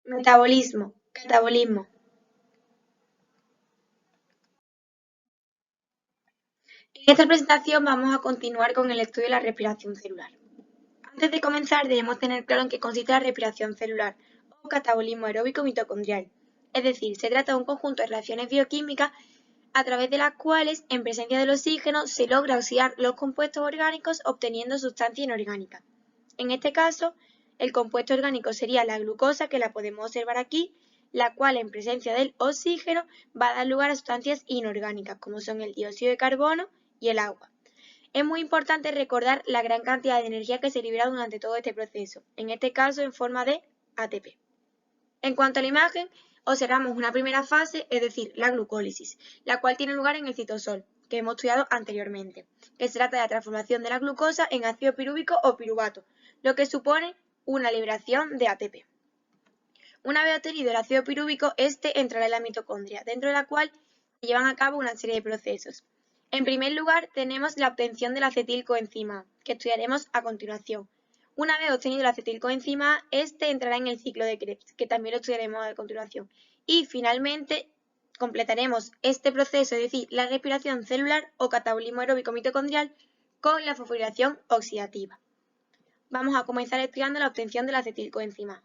Metabolismo, catabolismo. En esta presentación vamos a continuar con el estudio de la respiración celular. Antes de comenzar debemos tener claro en qué consiste la respiración celular o catabolismo aeróbico mitocondrial. Es decir, se trata de un conjunto de reacciones bioquímicas a través de las cuales, en presencia del oxígeno, se logra oxidar los compuestos orgánicos obteniendo sustancias inorgánicas. En este caso, el compuesto orgánico sería la glucosa, que la podemos observar aquí, la cual en presencia del oxígeno va a dar lugar a sustancias inorgánicas, como son el dióxido de carbono y el agua. Es muy importante recordar la gran cantidad de energía que se libera durante todo este proceso, en este caso en forma de ATP. En cuanto a la imagen, observamos una primera fase, es decir, la glucólisis, la cual tiene lugar en el citosol, que hemos estudiado anteriormente, que se trata de la transformación de la glucosa en ácido pirúvico o piruvato, lo que supone una liberación de ATP. Una vez obtenido el ácido pirúvico, este entrará en la mitocondria, dentro de la cual se llevan a cabo una serie de procesos. En primer lugar, tenemos la obtención de la acetilcoenzima, que estudiaremos a continuación. Una vez obtenido la acetilcoenzima A, este entrará en el ciclo de Krebs, que también lo estudiaremos a continuación. Y finalmente completaremos este proceso, es decir, la respiración celular o catabolismo aeróbico mitocondrial, con la fosforilación oxidativa. Vamos a comenzar estudiando la obtención de la acetilcoenzima A.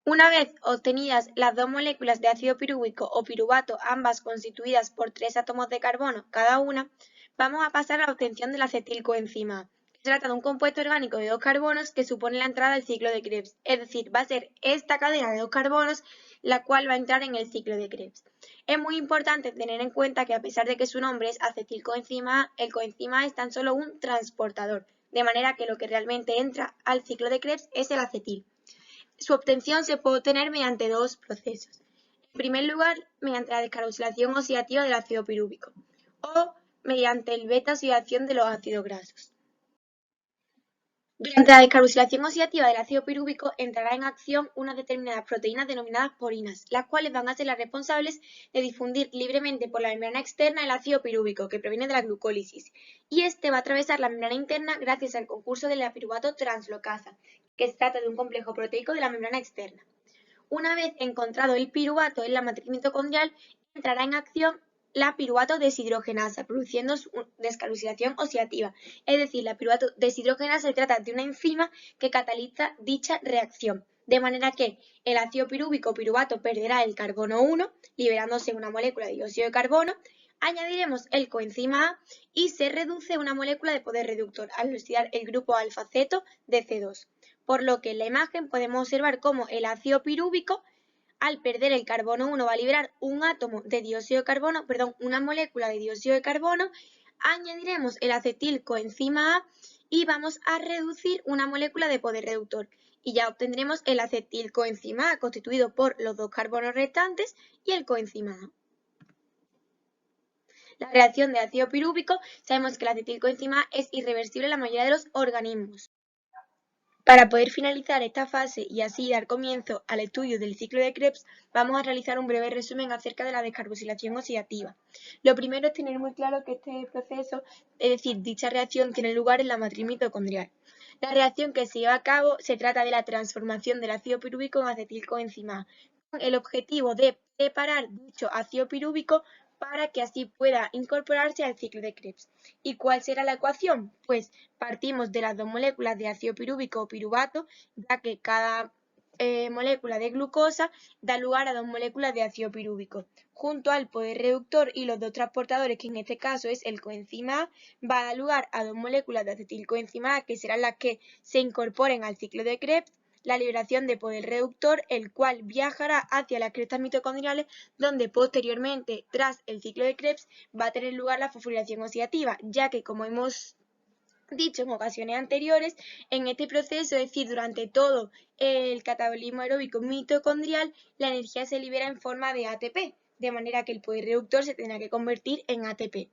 Una vez obtenidas las dos moléculas de ácido pirúvico o piruvato, ambas constituidas por 3 átomos de carbono cada una, vamos a pasar a la obtención de la acetilcoenzima A. Se trata de un compuesto orgánico de 2 carbonos que supone la entrada al ciclo de Krebs, es decir, va a ser esta cadena de 2 carbonos la cual va a entrar en el ciclo de Krebs. Es muy importante tener en cuenta que a pesar de que su nombre es acetilcoenzima A, el coenzima A es tan solo un transportador, de manera que lo que realmente entra al ciclo de Krebs es el acetil. Su obtención se puede obtener mediante dos procesos. En primer lugar, mediante la descarboxilación oxidativa del ácido pirúvico o mediante el beta-oxidación de los ácidos grasos. Durante la descarboxilación oxidativa del ácido pirúvico entrará en acción unas determinadas proteínas denominadas porinas, las cuales van a ser las responsables de difundir libremente por la membrana externa el ácido pirúvico, que proviene de la glucólisis, y este va a atravesar la membrana interna gracias al concurso de la piruvato translocasa, que se trata de un complejo proteico de la membrana externa. Una vez encontrado el piruvato en la matriz mitocondrial, entrará en acción la piruvato deshidrogenasa, produciendo su descarboxilación oxidativa. Es decir, la piruvato deshidrogenasa se trata de una enzima que cataliza dicha reacción, de manera que el ácido pirúvico o piruvato perderá el carbono 1, liberándose una molécula de dióxido de carbono, añadiremos el coenzima A y se reduce una molécula de poder reductor al oxidar el grupo alfa-ceto de C2. Por lo que en la imagen podemos observar cómo el ácido pirúvico, al perder el carbono 1, va a liberar un átomo de dióxido de carbono, una molécula de dióxido de carbono, añadiremos el acetilcoenzima A y vamos a reducir una molécula de poder reductor. Y ya obtendremos el acetilcoenzima A constituido por los dos carbonos restantes y el coenzima A. La reacción de ácido pirúvico, sabemos que la acetilcoenzima A es irreversible en la mayoría de los organismos. Para poder finalizar esta fase y así dar comienzo al estudio del ciclo de Krebs, vamos a realizar un breve resumen acerca de la descarboxilación oxidativa. Lo primero es tener muy claro que este proceso, es decir, dicha reacción tiene lugar en la matriz mitocondrial. La reacción que se lleva a cabo se trata de la transformación del ácido pirúvico en acetilcoenzima A, con el objetivo de preparar dicho ácido pirúvico para que así pueda incorporarse al ciclo de Krebs. ¿Y cuál será la ecuación? Pues partimos de las dos moléculas de ácido pirúvico o piruvato, ya que cada molécula de glucosa da lugar a dos moléculas de ácido pirúvico. Junto al poder reductor y los dos transportadores, que en este caso es el coenzima A, va a dar lugar a dos moléculas de acetilcoenzima A, que serán las que se incorporen al ciclo de Krebs, la liberación de poder reductor, el cual viajará hacia las crestas mitocondriales, donde posteriormente, tras el ciclo de Krebs, va a tener lugar la fosforilación oxidativa, ya que, como hemos dicho en ocasiones anteriores, en este proceso, es decir, durante todo el catabolismo aeróbico mitocondrial, la energía se libera en forma de ATP, de manera que el poder reductor se tendrá que convertir en ATP.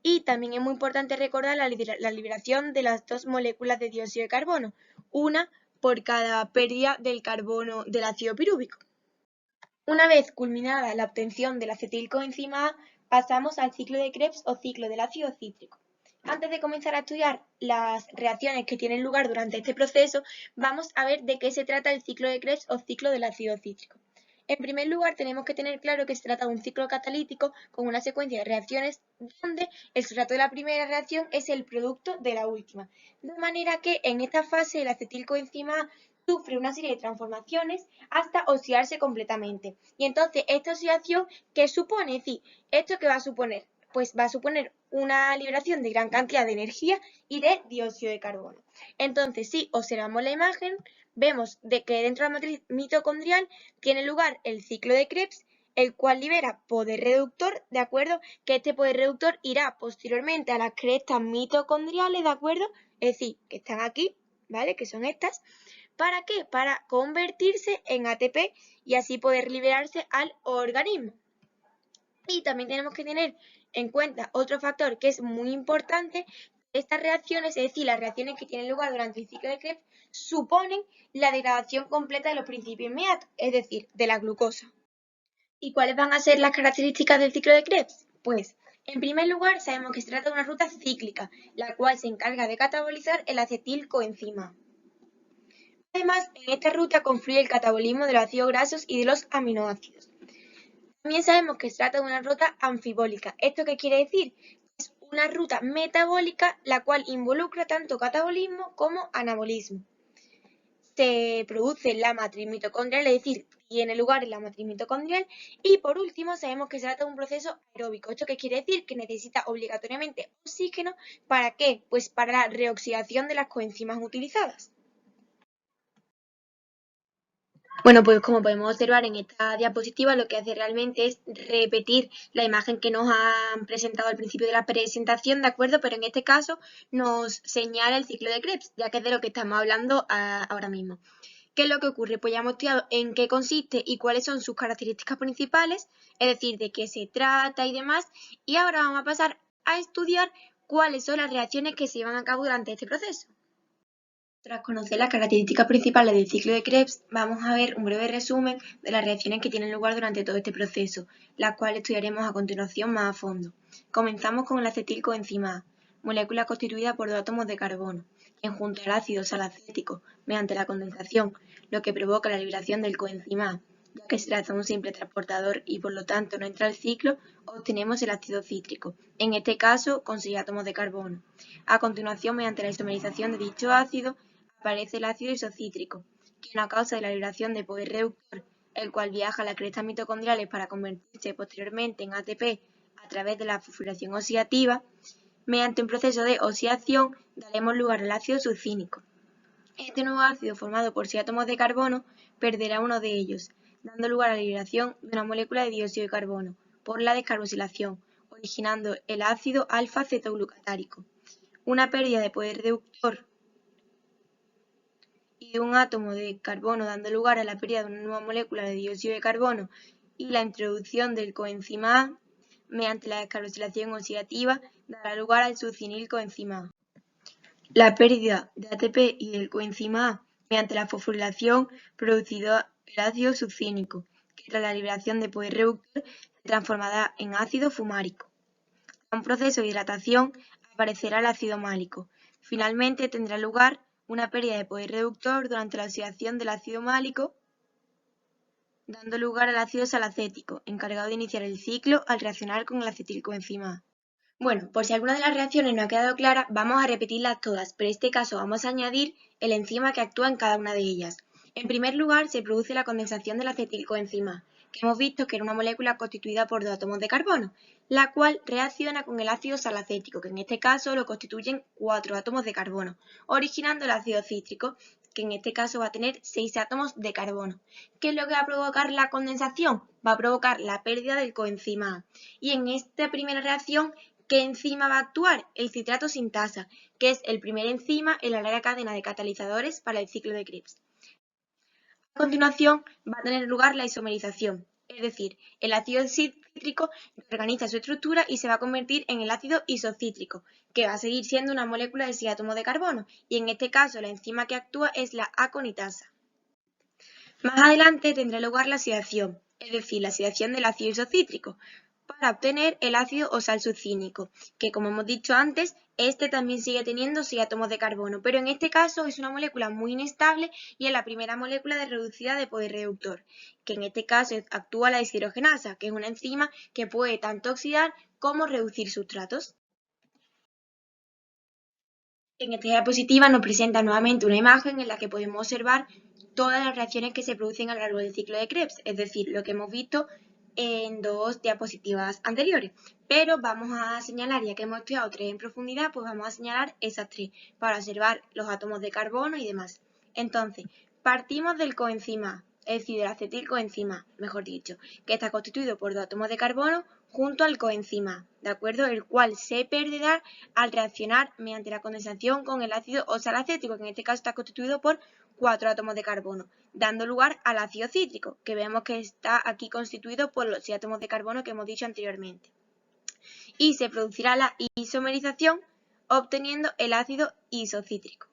Y también es muy importante recordar la liberación de las dos moléculas de dióxido de carbono, una por cada pérdida del carbono del ácido pirúvico. Una vez culminada la obtención del acetilcoenzima A, pasamos al ciclo de Krebs o ciclo del ácido cítrico. Antes de comenzar a estudiar las reacciones que tienen lugar durante este proceso, vamos a ver de qué se trata el ciclo de Krebs o ciclo del ácido cítrico. En primer lugar, tenemos que tener claro que se trata de un ciclo catalítico con una secuencia de reacciones donde el sustrato de la primera reacción es el producto de la última. De manera que en esta fase el acetilcoenzima A sufre una serie de transformaciones hasta oxidarse completamente. Y entonces, esta oxidación, ¿qué supone? Es decir, ¿esto qué va a suponer? Pues va a suponer una liberación de gran cantidad de energía y de dióxido de carbono. Entonces, si observamos la imagen, vemos de que dentro de la matriz mitocondrial tiene lugar el ciclo de Krebs, el cual libera poder reductor, ¿de acuerdo? Que este poder reductor irá posteriormente a las crestas mitocondriales, ¿de acuerdo? Es decir, que están aquí, ¿vale? Que son estas. ¿Para qué? Para convertirse en ATP y así poder liberarse al organismo. Y también tenemos que tener en cuenta otro factor que es muy importante. Estas reacciones, es decir, las reacciones que tienen lugar durante el ciclo de Krebs, suponen la degradación completa de los principios inmediatos, es decir, de la glucosa. ¿Y cuáles van a ser las características del ciclo de Krebs? Pues, en primer lugar, sabemos que se trata de una ruta cíclica, la cual se encarga de catabolizar el acetilcoenzima. Además, en esta ruta confluye el catabolismo de los ácidos grasos y de los aminoácidos. También sabemos que se trata de una ruta anfibólica. ¿Esto qué quiere decir? Es una ruta metabólica la cual involucra tanto catabolismo como anabolismo. Se produce en la matriz mitocondrial, es decir, tiene lugar en la matriz mitocondrial. Y por último, sabemos que se trata de un proceso aeróbico. ¿Esto qué quiere decir? Que necesita obligatoriamente oxígeno. ¿Para qué? Pues para la reoxidación de las coenzimas utilizadas. Bueno, pues como podemos observar en esta diapositiva, lo que hace realmente es repetir la imagen que nos han presentado al principio de la presentación, ¿de acuerdo? Pero en este caso nos señala el ciclo de Krebs, ya que es de lo que estamos hablando ahora mismo. ¿Qué es lo que ocurre? Pues ya hemos estudiado en qué consiste y cuáles son sus características principales, es decir, de qué se trata y demás, y ahora vamos a pasar a estudiar cuáles son las reacciones que se llevan a cabo durante este proceso. Tras conocer las características principales del ciclo de Krebs, vamos a ver un breve resumen de las reacciones que tienen lugar durante todo este proceso, las cuales estudiaremos a continuación más a fondo. Comenzamos con el acetilcoenzima A, molécula constituida por dos átomos de carbono, quien junto al ácido salacético, mediante la condensación, lo que provoca la liberación del coenzima A, ya que se trata de un simple transportador y por lo tanto no entra al ciclo, obtenemos el ácido cítrico, en este caso con 6 átomos de carbono. A continuación, mediante la isomerización de dicho ácido, aparece el ácido isocítrico, que a causa de la liberación de poder reductor, el cual viaja a las crestas mitocondriales para convertirse posteriormente en ATP a través de la fosforilación oxidativa, mediante un proceso de oxidación daremos lugar al ácido succínico. Este nuevo ácido, formado por 6 átomos de carbono, perderá uno de ellos, dando lugar a la liberación de una molécula de dióxido de carbono por la descarboxilación, originando el ácido alfa-cetoglutárico. Una pérdida de poder reductor y de un átomo de carbono dando lugar a la pérdida de una nueva molécula de dióxido de carbono y la introducción del coenzima A mediante la descarboxilación oxidativa dará lugar al succinilcoenzima A. La pérdida de ATP y del coenzima A mediante la fosforilación producirá el ácido succínico, que tras la liberación de poder reductor se transformará en ácido fumárico. A un proceso de hidratación aparecerá el ácido málico. Finalmente tendrá lugar una pérdida de poder reductor durante la oxidación del ácido málico, dando lugar al ácido salacético, encargado de iniciar el ciclo al reaccionar con el acetilcoenzima A. Bueno, por si alguna de las reacciones no ha quedado clara, vamos a repetirlas todas, pero en este caso vamos a añadir el enzima que actúa en cada una de ellas. En primer lugar, se produce la condensación del acetilcoenzima, que hemos visto que era una molécula constituida por dos átomos de carbono, la cual reacciona con el ácido salacético, que en este caso lo constituyen 4 átomos de carbono, originando el ácido cítrico, que en este caso va a tener 6 átomos de carbono. ¿Qué es lo que va a provocar la condensación? Va a provocar la pérdida del coenzima A. Y en esta primera reacción, ¿qué enzima va a actuar? El citrato sintasa, que es el primer enzima en la larga cadena de catalizadores para el ciclo de Krebs. A continuación va a tener lugar la isomerización, es decir, el ácido cítrico reorganiza su estructura y se va a convertir en el ácido isocítrico, que va a seguir siendo una molécula de 6 átomos de carbono, y en este caso la enzima que actúa es la aconitasa. Más adelante tendrá lugar la oxidación, es decir, la oxidación del ácido isocítrico. para obtener el ácido oxalsucínico, que como hemos dicho antes, este también sigue teniendo 6 átomos de carbono, pero en este caso es una molécula muy inestable y es la primera molécula de reducida de poder reductor, que en este caso actúa la deshidrogenasa, que es una enzima que puede tanto oxidar como reducir sustratos. En esta diapositiva nos presenta nuevamente una imagen en la que podemos observar todas las reacciones que se producen a lo largo del ciclo de Krebs, es decir, lo que hemos visto en 2 diapositivas anteriores. Pero vamos a señalar, ya que hemos estudiado 3 en profundidad, pues vamos a señalar esas 3 para observar los átomos de carbono y demás. Entonces, partimos del coenzima A, es decir, del acetilcoenzima A, mejor dicho, que está constituido por 2 átomos de carbono junto al coenzima A, ¿de acuerdo? El cual se perderá al reaccionar mediante la condensación con el ácido oxalacético, que en este caso está constituido por 4 átomos de carbono, dando lugar al ácido cítrico, que vemos que está aquí constituido por los 6 átomos de carbono que hemos dicho anteriormente. Y se producirá la isomerización obteniendo el ácido isocítrico.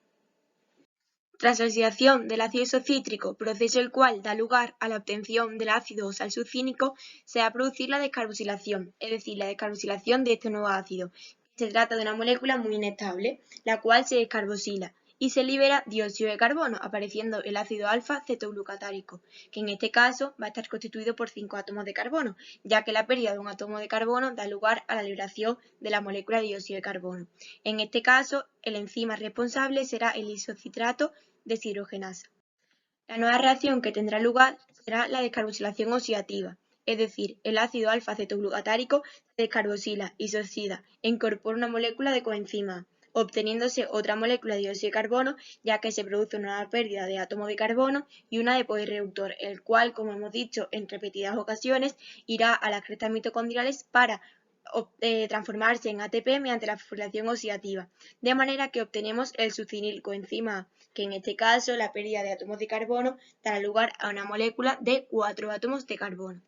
Tras la oxidación del ácido isocítrico, proceso el cual da lugar a la obtención del ácido oxalsucínico, se va a producir la descarboxilación, es decir, la descarboxilación de este nuevo ácido. Se trata de una molécula muy inestable, la cual se descarboxila y se libera dióxido de carbono, apareciendo el ácido alfa-cetoglucatárico, que en este caso va a estar constituido por 5 átomos de carbono, ya que la pérdida de un átomo de carbono da lugar a la liberación de la molécula de dióxido de carbono. En este caso, el enzima responsable será el isocitrato deshidrogenasa. La nueva reacción que tendrá lugar será la descarboxilación oxidativa, es decir, el ácido alfa-cetoglucatárico se descarboxila y se oxida e incorpora una molécula de coenzima A, obteniéndose otra molécula de dióxido de carbono, ya que se produce una nueva pérdida de átomo de carbono y una de poder reductor, el cual, como hemos dicho en repetidas ocasiones, irá a las crestas mitocondriales para transformarse en ATP mediante la fosforilación oxidativa, de manera que obtenemos el succinilcoenzima A, que en este caso la pérdida de átomos de carbono dará lugar a una molécula de 4 átomos de carbono.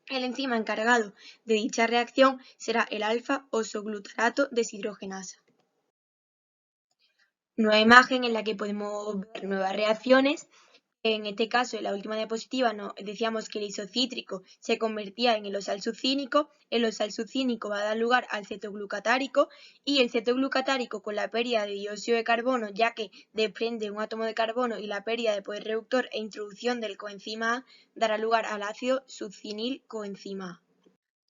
El enzima encargado de dicha reacción será el alfa-oxoglutarato deshidrogenasa. Nueva imagen en la que podemos ver nuevas reacciones. En este caso, en la última diapositiva, decíamos que el isocítrico se convertía en el oxalsucínico, el oxalsucínico va a dar lugar al cetoglucatárico y el cetoglucatárico con la pérdida de dióxido de carbono, ya que desprende un átomo de carbono y la pérdida de poder reductor e introducción del coenzima A, dará lugar al ácido succinilcoenzima A.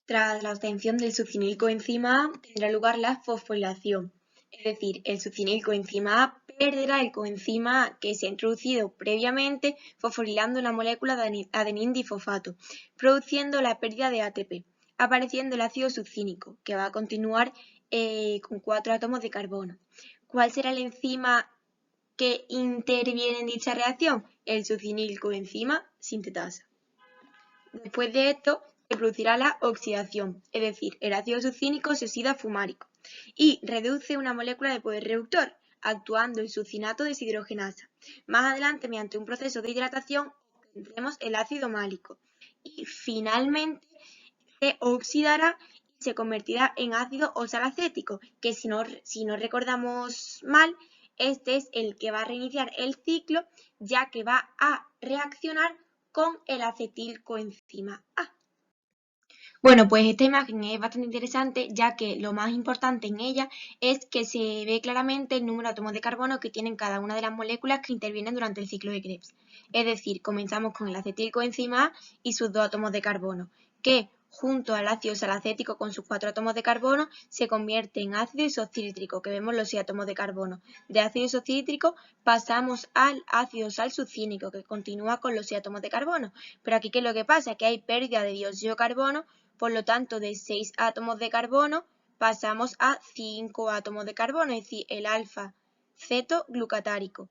Tras la obtención del succinilcoenzima A, tendrá lugar la fosforilación. Es decir, el succinilcoenzima A perderá el coenzima A que se ha introducido previamente fosforilando la molécula de adenín difosfato, produciendo la pérdida de ATP, apareciendo el ácido succínico, que va a continuar con 4 átomos de carbono. ¿Cuál será el enzima que interviene en dicha reacción? El succinilcoenzima sintetasa. Después de esto, se producirá la oxidación, es decir, el ácido succínico se oxida a fumárico y reduce una molécula de poder reductor, actuando el succinato deshidrogenasa. Más adelante, mediante un proceso de hidratación, obtendremos el ácido málico y finalmente se oxidará y se convertirá en ácido oxalacético, que si no recordamos mal, este es el que va a reiniciar el ciclo, ya que va a reaccionar con el acetilcoenzima A. Bueno, pues esta imagen es bastante interesante, ya que lo más importante en ella es que se ve claramente el número de átomos de carbono que tienen cada una de las moléculas que intervienen durante el ciclo de Krebs. Es decir, comenzamos con el acetilcoenzima A y sus 2 átomos de carbono, que junto al ácido oxalacético con sus 4 átomos de carbono se convierte en ácido isocítrico, que vemos los 6 átomos de carbono. De ácido isocítrico pasamos al ácido oxalsucínico, que continúa con los 6 átomos de carbono. Pero aquí, ¿qué es lo que pasa? Que hay pérdida de dióxido de carbono. Por lo tanto, de 6 átomos de carbono pasamos a 5 átomos de carbono, es decir, el alfa-cetoglucatárico.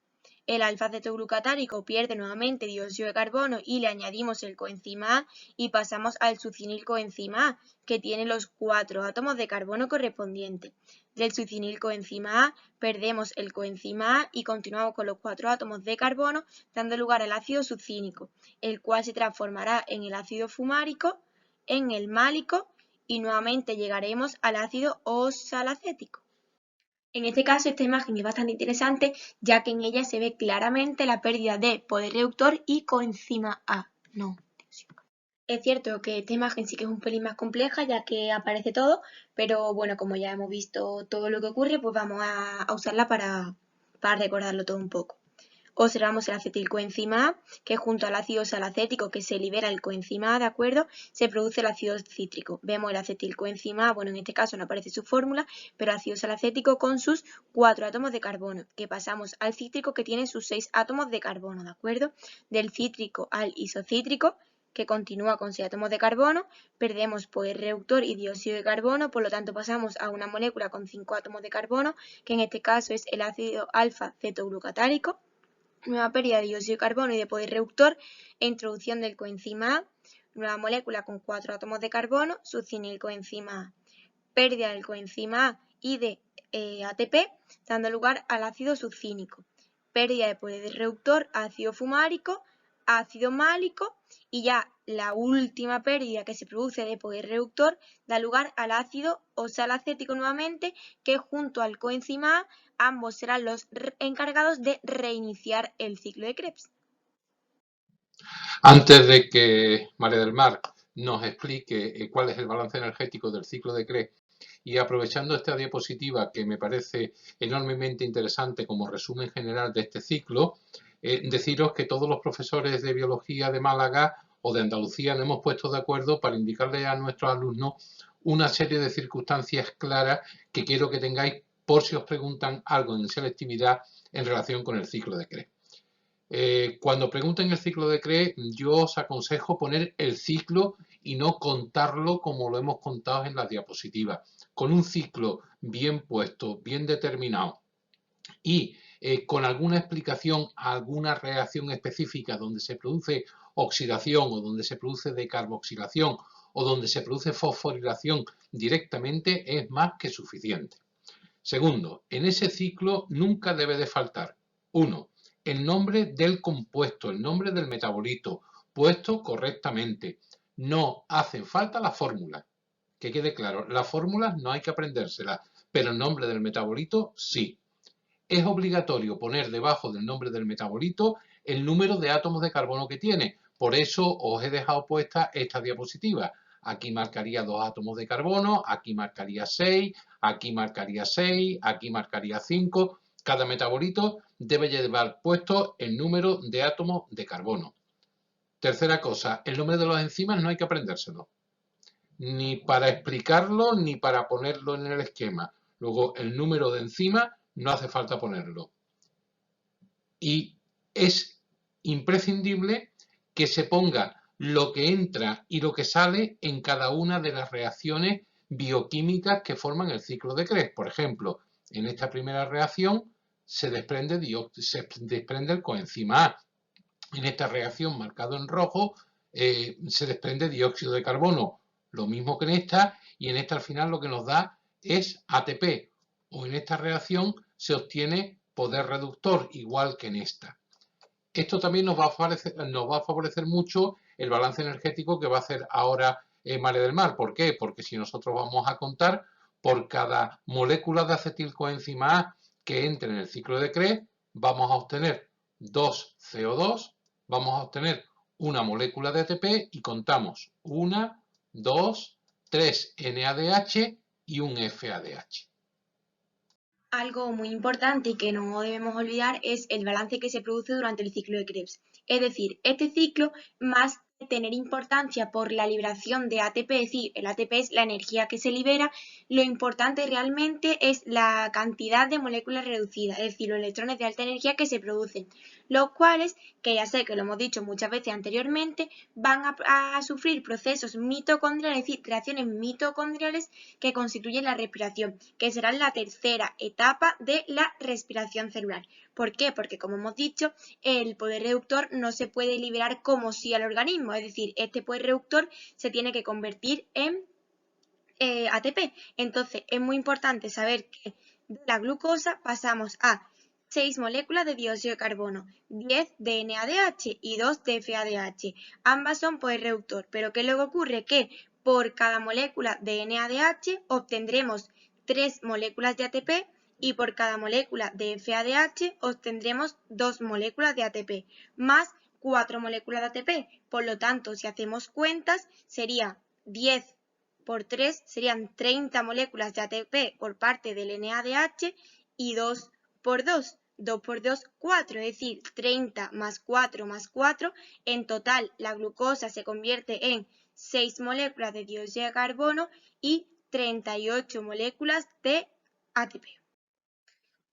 El alfa-cetoglucatárico pierde nuevamente dióxido de carbono y le añadimos el coenzima A y pasamos al succinilcoenzima A, que tiene los 4 átomos de carbono correspondientes. Del succinilcoenzima A perdemos el coenzima A y continuamos con los 4 átomos de carbono, dando lugar al ácido succínico, el cual se transformará en el ácido fumárico, en el málico y nuevamente llegaremos al ácido oxalacético. En este caso, esta imagen es bastante interesante, ya que en ella se ve claramente la pérdida de poder reductor y coenzima A. Es cierto que esta imagen sí que es un pelín más compleja ya que aparece todo, pero bueno, como ya hemos visto todo lo que ocurre, pues vamos a usarla para recordarlo todo un poco. Observamos el acetilcoenzima A, que junto al ácido salacético que se libera el coenzima A, ¿de acuerdo? Se produce el ácido cítrico. Vemos el acetilcoenzima A, bueno, en este caso no aparece su fórmula, pero ácido salacético con sus 4 átomos de carbono, que pasamos al cítrico que tiene sus 6 átomos de carbono, ¿de acuerdo? Del cítrico al isocítrico, que continúa con 6 átomos de carbono, perdemos poder reductor y dióxido de carbono, por lo tanto pasamos a una molécula con 5 átomos de carbono, que en este caso es el ácido alfa-cetoglucatárico. Nueva pérdida de dióxido de carbono y de poder reductor e introducción del coenzima A, nueva molécula con 4 átomos de carbono, succinilcoenzima A. Pérdida del coenzima A y de ATP, dando lugar al ácido succínico. Pérdida de poder reductor, ácido fumárico, ácido málico, y ya la última pérdida que se produce de poder reductor da lugar al ácido oxalacético nuevamente, que junto al coenzima A ambos serán los encargados de reiniciar el ciclo de Krebs. Antes de que María del Mar nos explique cuál es el balance energético del ciclo de Krebs, y aprovechando esta diapositiva que me parece enormemente interesante como resumen general de este ciclo, deciros que todos los profesores de biología de Málaga o de Andalucía nos hemos puesto de acuerdo para indicarle a nuestros alumnos una serie de circunstancias claras que quiero que tengáis por si os preguntan algo en selectividad en relación con el ciclo de Krebs. Cuando pregunten el ciclo de Krebs, yo os aconsejo poner el ciclo y no contarlo como lo hemos contado en las diapositivas. Con un ciclo bien puesto, bien determinado y con alguna explicación, alguna reacción específica donde se produce oxidación o donde se produce decarboxilación o donde se produce fosforilación directamente, es más que suficiente. Segundo, en ese ciclo nunca debe de faltar, 1, el nombre del compuesto, el nombre del metabolito, puesto correctamente. No hacen falta las fórmulas, que quede claro, las fórmulas no hay que aprendérselas, pero el nombre del metabolito sí. Es obligatorio poner debajo del nombre del metabolito el número de átomos de carbono que tiene. Por eso os he dejado puesta esta diapositiva. Aquí marcaría 2 átomos de carbono, aquí marcaría 6, aquí marcaría 6, aquí marcaría 5. Cada metabolito debe llevar puesto el número de átomos de carbono. Tercera cosa, el nombre de los enzimas no hay que aprendérselo, ni para explicarlo ni para ponerlo en el esquema. Luego, el número de enzima no hace falta ponerlo. Y es imprescindible que se ponga lo que entra y lo que sale en cada una de las reacciones bioquímicas que forman el ciclo de Krebs. Por ejemplo, en esta primera reacción se desprende el coenzima A. En esta reacción marcado en rojo se desprende dióxido de carbono, lo mismo que en esta, y en esta al final lo que nos da es ATP, o en esta reacción se obtiene poder reductor, igual que en esta. Esto también nos va a favorecer mucho el balance energético que va a hacer ahora María del Mar. ¿Por qué? Porque si nosotros vamos a contar por cada molécula de acetilcoenzima A que entre en el ciclo de Krebs, vamos a obtener 2 CO2, vamos a obtener una molécula de ATP y contamos 1, 2, 3 NADH y un FADH. Algo muy importante y que no debemos olvidar es el balance que se produce durante el ciclo de Krebs. Es decir, este ciclo, más que tener importancia por la liberación de ATP, es decir, el ATP es la energía que se libera, lo importante realmente es la cantidad de moléculas reducidas, es decir, los electrones de alta energía que se producen, los cuales, que ya sé que lo hemos dicho muchas veces anteriormente, van a sufrir procesos mitocondriales, es decir, reacciones mitocondriales que constituyen la respiración, que será la tercera etapa de la respiración celular. ¿Por qué? Porque, como hemos dicho, el poder reductor no se puede liberar como si al organismo, es decir, este poder reductor se tiene que convertir en ATP. Entonces, es muy importante saber que de la glucosa pasamos a 6 moléculas de dióxido de carbono, 10 de NADH y 2 de FADH. Ambas son poder reductor, pero ¿qué luego ocurre? Que por cada molécula de NADH obtendremos 3 moléculas de ATP y por cada molécula de FADH obtendremos 2 moléculas de ATP, más 4 moléculas de ATP. Por lo tanto, si hacemos cuentas, sería 10 por 3, serían 30 moléculas de ATP por parte del NADH y 2 por 2. 2 por 2, 4, es decir, 30 más 4 más 4. En total, la glucosa se convierte en 6 moléculas de dióxido de carbono y 38 moléculas de ATP.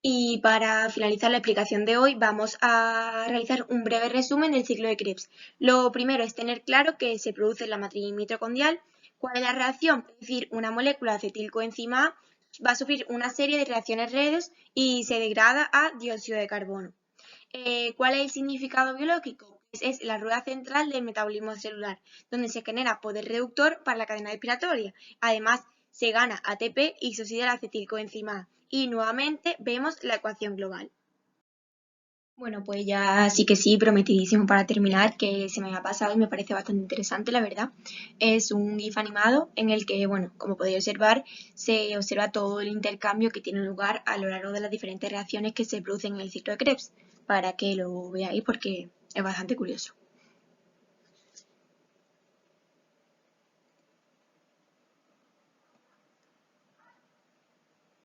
Y para finalizar la explicación de hoy vamos a realizar un breve resumen del ciclo de Krebs. Lo primero es tener claro que se produce en la matriz mitocondrial, cuál es la reacción, es decir, una molécula de acetilcoenzima A va a sufrir una serie de reacciones redes y se degrada a dióxido de carbono. ¿Cuál es el significado biológico? Es la rueda central del metabolismo celular, donde se genera poder reductor para la cadena respiratoria. Además, se gana ATP y se oxida la acetilcoenzima A. Y nuevamente vemos la ecuación global. Bueno, pues ya sí que sí, prometidísimo para terminar, que se me ha pasado y me parece bastante interesante, la verdad. Es un GIF animado en el que, bueno, como podéis observar, se observa todo el intercambio que tiene lugar a lo largo de las diferentes reacciones que se producen en el ciclo de Krebs, para que lo veáis porque es bastante curioso.